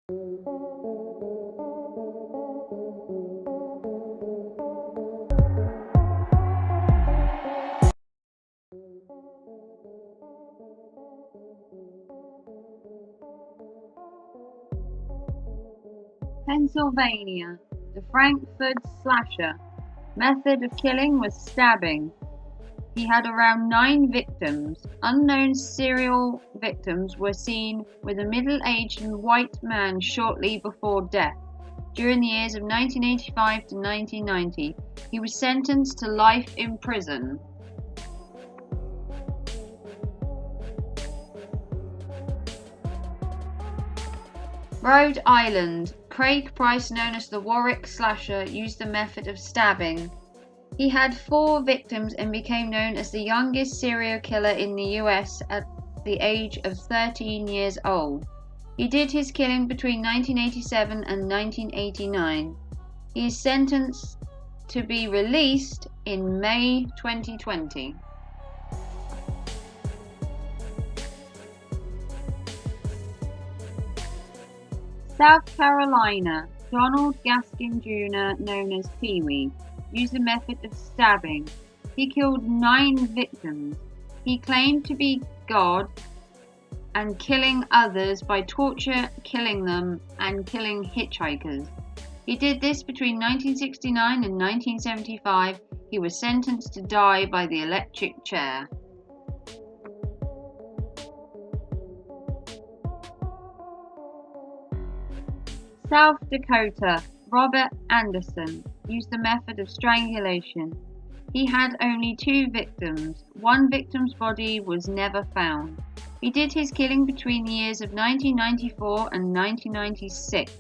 Pennsylvania, the Frankford slasher. Method of killing was stabbing. He had around 9 victims. Unknown serial victims were seen with a middle-aged white man shortly before death. During the years of 1985 to 1990, he was sentenced to life in prison. Rhode Island, Craig Price, known as the Warwick Slasher, used the method of stabbing. He had 4 victims and became known as the youngest serial killer in the US at the age of 13 years old. He did his killing between 1987 and 1989. He is sentenced to be released in May 2020. South Carolina, Donald Gaskins Jr., known as Pee-wee, used the method of stabbing. He killed 9 victims. He claimed to be God and killing others by torture, killing them, and killing hitchhikers. He did this between 1969 and 1975. He was sentenced to die by the electric chair. South Dakota, Robert Anderson, used the method of strangulation. He had only 2 victims. One victim's body was never found. He did his killing between the years of 1994 and 1996.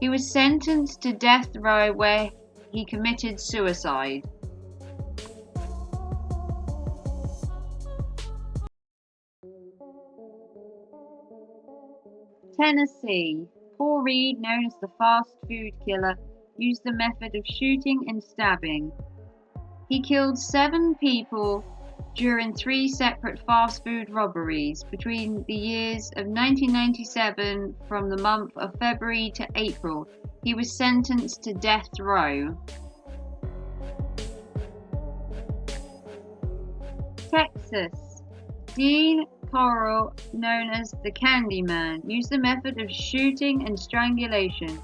He was sentenced to death row where he committed suicide. Tennessee, Paul Reed, known as the fast food killer, used the method of shooting and stabbing. He killed 7 people during 3 separate fast food robberies between the years of 1997 from the month of February to April. He was sentenced to death row. Texas, Dean CORLL, known as the Candyman, used the method of shooting and strangulation.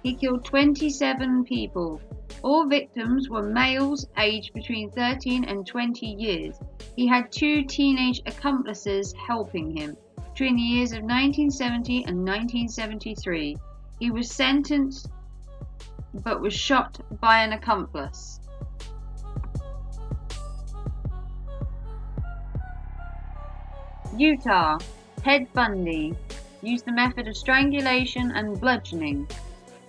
He killed 27 people. All victims were males aged between 13 and 20 years. He had 2 teenage accomplices helping him. Between the years of 1970 and 1973, he was sentenced but was shot by an accomplice. Utah, Ted Bundy, used the method of strangulation and bludgeoning.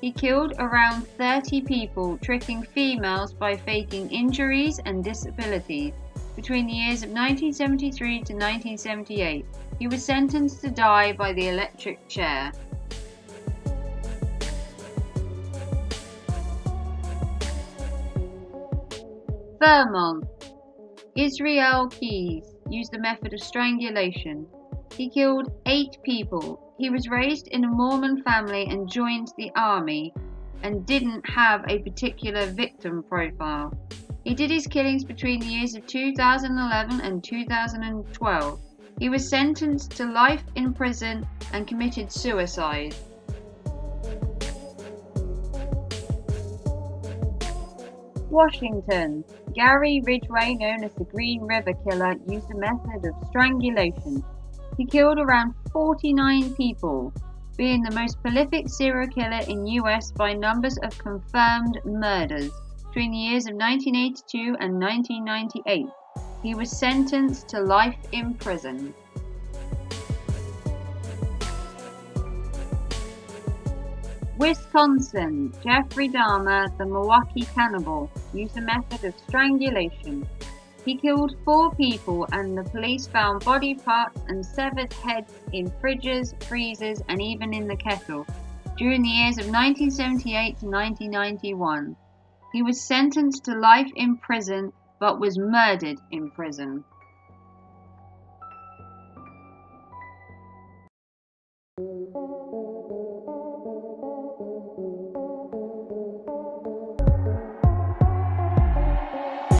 He killed around 30 people, tricking females by faking injuries and disabilities. Between the years of 1973 to 1978, he was sentenced to die by the electric chair. Vermont, Israel Keyes, used the method of strangulation. He killed 8 people. He was raised in a Mormon family and joined the army and didn't have a particular victim profile. He did his killings between the years of 2011 and 2012. He was sentenced to life in prison and committed suicide. Washington, Gary Ridgway, known as the Green River Killer, used a method of strangulation. He killed around 49 people, being the most prolific serial killer in US by numbers of confirmed murders. Between the years of 1982 and 1998, he was sentenced to life in prison. Wisconsin, Jeffrey Dahmer, the Milwaukee cannibal, used a method of strangulation. He killed 4 people and the police found body parts and severed heads in fridges, freezers and even in the kettle during the years of 1978 to 1991. He was sentenced to life in prison but was murdered in prison.